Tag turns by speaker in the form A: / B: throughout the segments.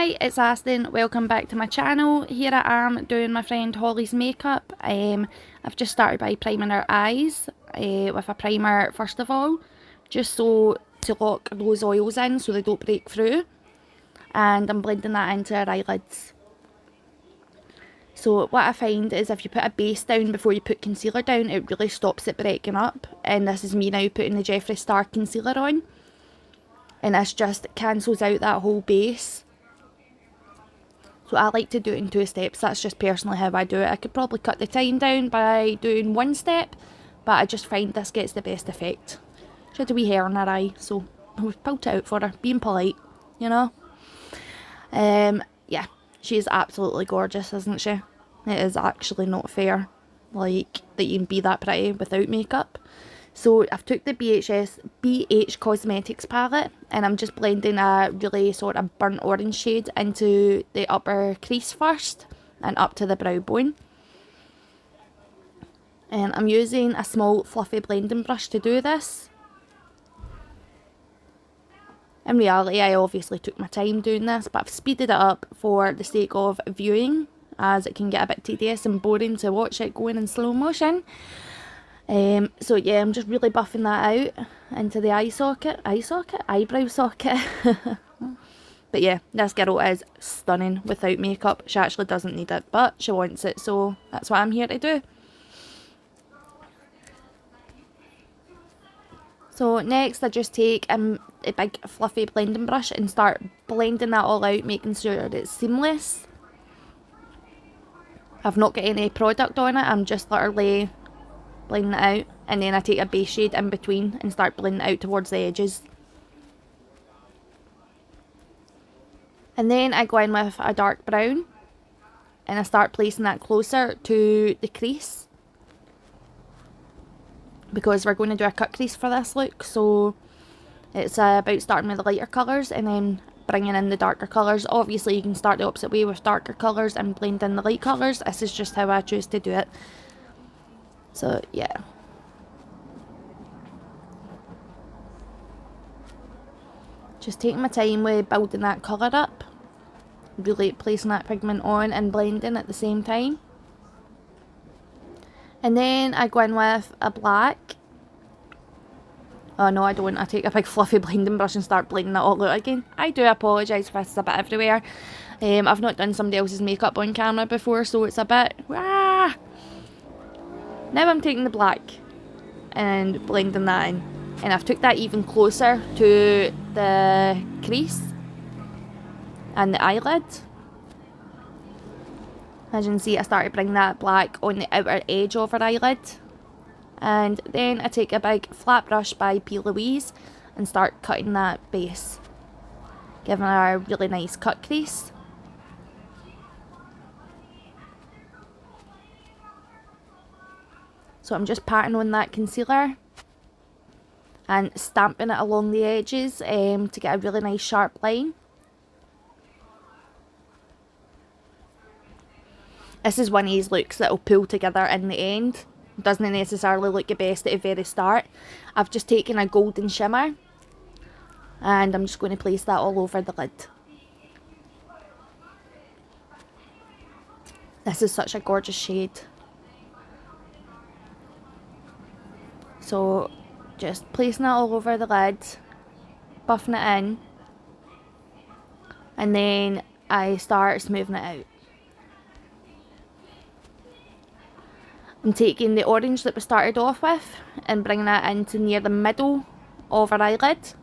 A: Hi, it's Aston. Welcome back to my channel. Here I am doing my friend Holly's makeup. I've just started by priming her eyes with a primer first of all, just so to lock those oils in so they don't break through. And I'm blending that into her eyelids. So what I find is if you put a base down before you put concealer down, it really stops it breaking up. And this is me now putting the Jeffree Star concealer on. And this just cancels out that whole base. So I like to do it in 2 steps. That's just personally how I do it. I could probably cut the time down by doing 1 step, but I just find this gets the best effect. She had a wee hair on her eye, so I pulled it out for her, being polite, you know. Yeah, she's absolutely gorgeous, isn't she? It is actually not fair, like, that you can be that pretty without makeup. So I've took the bhcosmetics palette and I'm just blending a really sort of burnt orange shade into the upper crease first and up to the brow bone. And I'm using a small fluffy blending brush to do this. In reality, I obviously took my time doing this, but I've speeded it up for the sake of viewing, as it can get a bit tedious and boring to watch it going in slow motion. So yeah, I'm just really buffing that out into the eyebrow socket. But yeah, this girl is stunning without makeup. She actually doesn't need it, but she wants it, so that's what I'm here to do. So next I just take a big fluffy blending brush and start blending that all out, making sure it's seamless. I've not got any product on it, I'm just literally blending it out, and then I take a base shade in between and start blending it out towards the edges. And then I go in with a dark brown and I start placing that closer to the crease, because we're going to do a cut crease for this look, so it's about starting with the lighter colours and then bringing in the darker colours. Obviously you can start the opposite way with darker colours and blend in the light colours. This is just how I choose to do it. So yeah. Just taking my time with building that colour up. Really placing that pigment on and blending at the same time. And then I go in with a black. Oh no, I don't. I take a big fluffy blending brush and start blending that all out again. I do apologise if it's a bit everywhere. I've not done somebody else's makeup on camera before, so it's a bit... Ah! Now I'm taking the black and blending that in. And I've took that even closer to the crease and the eyelid. As you can see, I started bringing that black on the outer edge of her eyelid. And then I take a big flat brush by P. Louise and start cutting that base, giving her a really nice cut crease. So I'm just patting on that concealer and stamping it along the edges to get a really nice sharp line. This is one of these looks that will pull together in the end. Doesn't necessarily look the best at the very start. I've just taken a golden shimmer and I'm just going to place that all over the lid. This is such a gorgeous shade. So just placing it all over the lid, buffing it in, and then I start smoothing it out. I'm taking the orange that we started off with and bringing that into near the middle of our eyelid.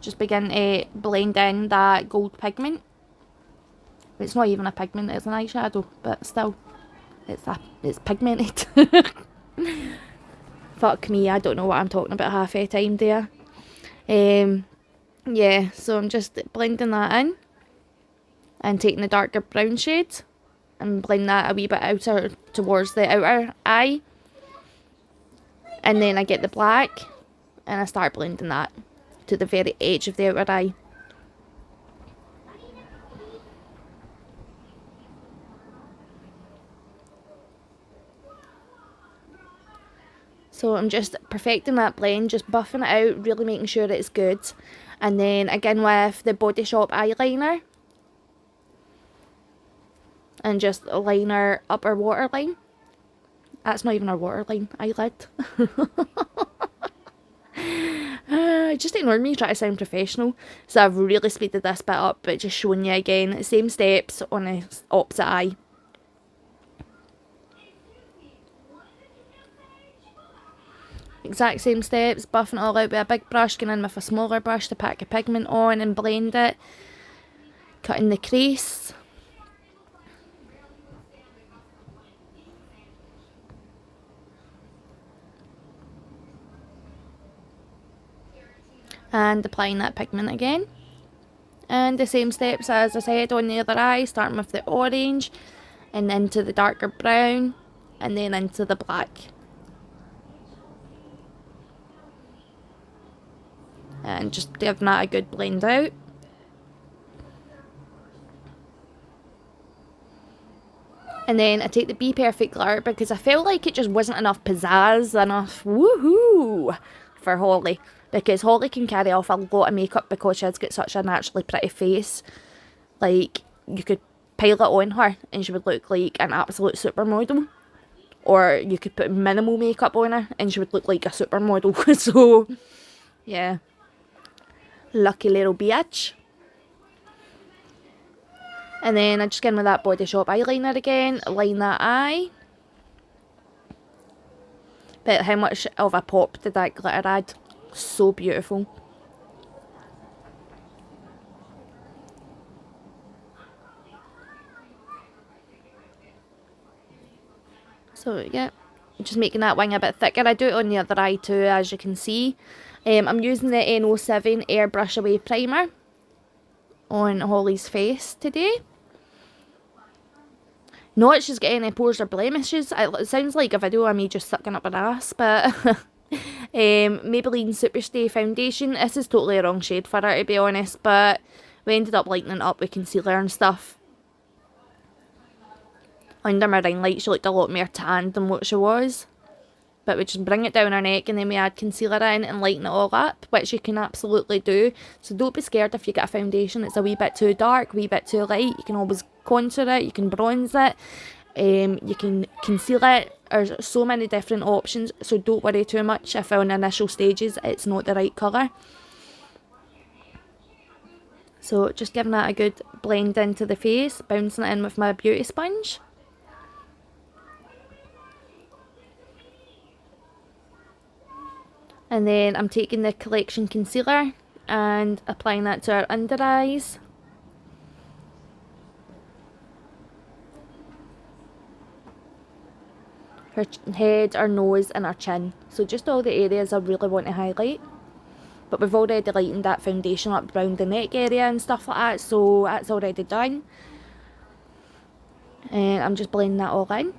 A: Just begin to blend in that gold pigment. It's not even a pigment, it's an eyeshadow, but still, it's pigmented. Fuck me, I don't know what I'm talking about half the time there. Yeah, so I'm just blending that in and taking the darker brown shade and blend that a wee bit outer towards the outer eye. And then I get the black and I start blending that to the very edge of the outer eye. So I'm just perfecting that blend, just buffing it out, really making sure it's good. And then again with the Body Shop eyeliner, and just line our upper waterline. That's not even our waterline, eyelid. Just ignore me try to sound professional. So I've really speeded this bit up, but just showing you again, same steps on the opposite eye. Exact same steps, buffing it all out with a big brush, going in with a smaller brush to pack the pigment on and blend it. Cutting the crease. And applying that pigment again. And the same steps as I said on the other eye, starting with the orange and into the darker brown and then into the black. And just giving that a good blend out. And then I take the bperfect glitter because I felt like it just wasn't enough pizzazz, enough woohoo for Holly. Because Holly can carry off a lot of makeup because she has got such a naturally pretty face. Like, you could pile it on her and she would look like an absolute supermodel. Or you could put minimal makeup on her and she would look like a supermodel. So, yeah. Lucky little bitch. And then I just get in with that Body Shop eyeliner again, line that eye. But how much of a pop did that glitter add? So beautiful. So yeah, just making that wing a bit thicker. I do it on the other eye too, as you can see. I'm using the N07 Airbrush Away Primer on Holly's face today. Not that she's got any pores or blemishes. It sounds like a video of me just sucking up an ass, but Maybelline Superstay Foundation. This is totally a wrong shade for her, to be honest, but we ended up lightening it up with concealer and stuff. Under my ring light, she looked a lot more tanned than what she was. But we just bring it down her neck and then we add concealer in and lighten it all up, which you can absolutely do. So don't be scared if you get a foundation that's a wee bit too dark, a wee bit too light. You can always contour it, you can bronze it, you can conceal it. There's so many different options, so don't worry too much if on initial stages it's not the right colour. So just giving that a good blend into the face, bouncing it in with my beauty sponge. And then I'm taking the Collection Concealer and applying that to our under eyes. Her head, our nose and our chin. So just all the areas I really want to highlight. But we've already lightened that foundation up around the neck area and stuff like that, so that's already done. And I'm just blending that all in.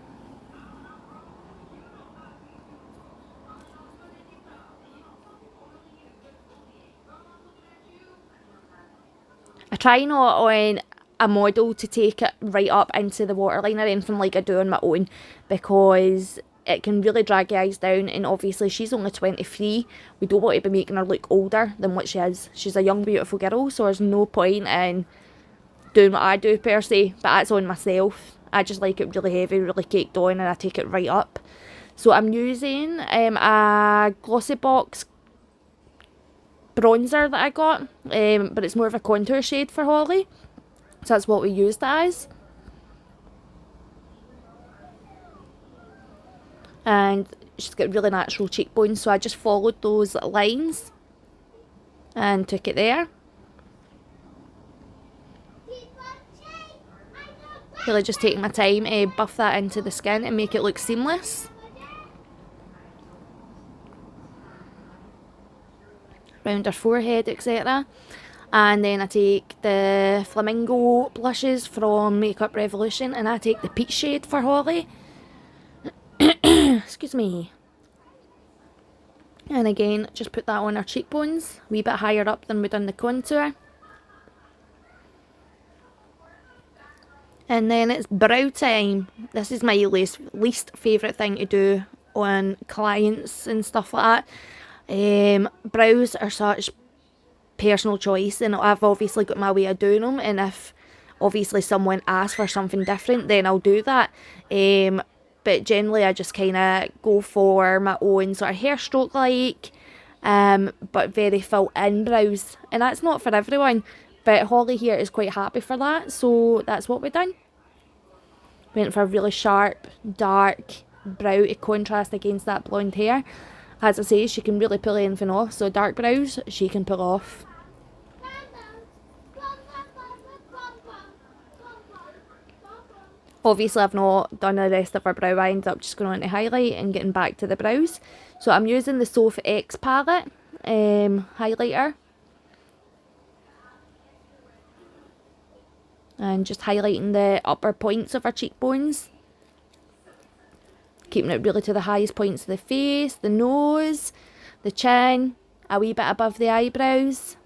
A: I try not on a model to take it right up into the waterline or anything like I do on my own, because it can really drag your eyes down, and obviously she's only 23. We don't want to be making her look older than what she is. She's a young beautiful girl, so there's no point in doing what I do per se, but that's on myself. I just like it really heavy, really caked on, and I take it right up. So I'm using a Glossy Box bronzer that I got, but it's more of a contour shade for Holly, so that's what we used it as. And she's got really natural cheekbones, so I just followed those lines and took it there. Really just taking my time to buff that into the skin and make it look seamless. Around her forehead, etc. And then I take the Flamingo blushes from Makeup Revolution, and I take the peach shade for Holly. Excuse me. And again, just put that on her cheekbones, a wee bit higher up than we done the contour. And then it's brow time. This is my least favourite thing to do on clients and stuff like that. Brows are such personal choice, and I've obviously got my way of doing them, and if obviously someone asks for something different, then I'll do that. But generally I just kind of go for my own sort of hair stroke like, but very full in brows. And that's not for everyone, but Holly here is quite happy for that, so that's what we've done. Went for a really sharp, dark brow to contrast against that blonde hair. As I say, she can really pull anything off, so dark brows she can pull off. Obviously I've not done the rest of her brow, I ended up just going on to highlight and getting back to the brows. So I'm using the Sofa X palette highlighter. And just highlighting the upper points of her cheekbones. Keeping it really to the highest points of the face, the nose, the chin, a wee bit above the eyebrows.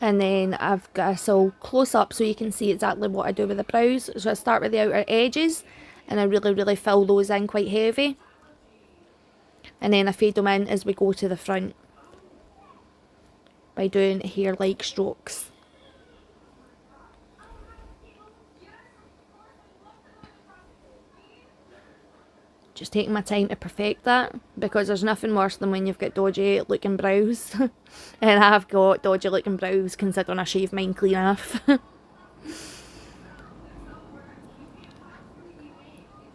A: And then I've got this all close up so you can see exactly what I do with the brows. So I start with the outer edges and I really fill those in quite heavy. And then I fade them in as we go to the front by doing hair-like strokes. Just taking my time to perfect that, because there's nothing worse than when you've got dodgy looking brows. And I've got dodgy looking brows considering I shave mine clean off.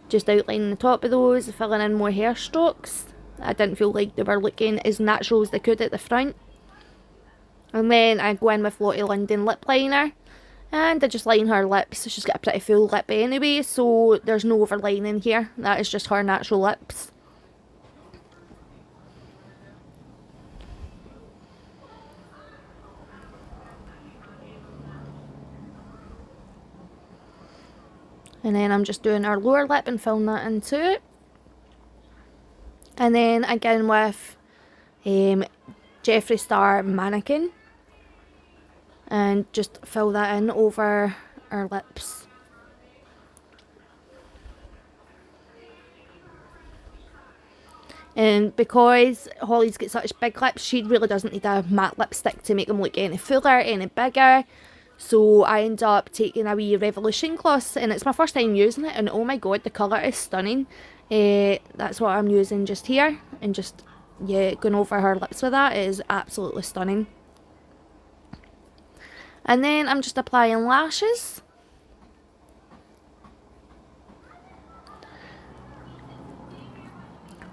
A: Just outlining the top of those, filling in more hair strokes. I didn't feel like they were looking as natural as they could at the front. And then I go in with Lottie London lip liner. And I just line her lips. She's got a pretty full lip anyway, so there's no overlining here. That is just her natural lips. And then I'm just doing her lower lip and filling that into it. And then again with Jeffree Star Mannequin. And just fill that in over our lips. And because Holly's got such big lips, she really doesn't need a matte lipstick to make them look any fuller, any bigger. So I end up taking a wee Revolution gloss, and it's my first time using it, and oh my god, the colour is stunning. That's what I'm using just here, and just, yeah, going over her lips with that. It is absolutely stunning. And then I'm just applying lashes.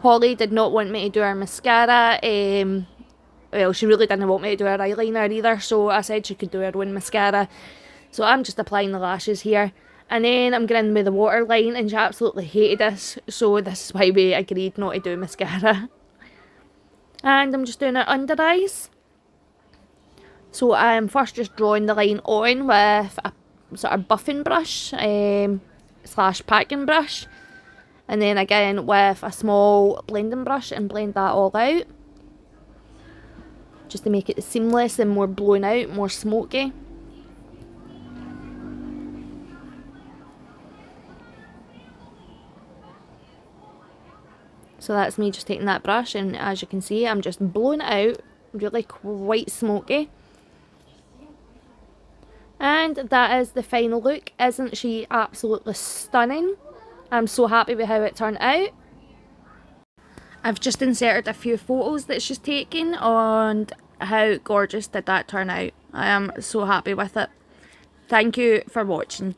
A: Holly did not want me to do her mascara. Well, she really didn't want me to do her eyeliner either, so I said she could do her own mascara. So I'm just applying the lashes here. And then I'm going in with the waterline, and she absolutely hated this, so this is why we agreed not to do mascara. And I'm just doing her under eyes. So I'm first just drawing the line on with a sort of buffing brush slash packing brush. And then again with a small blending brush and blend that all out. Just to make it seamless and more blown out, more smoky. So that's me just taking that brush, and as you can see I'm just blowing it out, really quite smoky. And that is the final look. Isn't she absolutely stunning? I'm so happy with how it turned out. I've just inserted a few photos that she's taken, and how gorgeous did that turn out. I am so happy with it. Thank you for watching.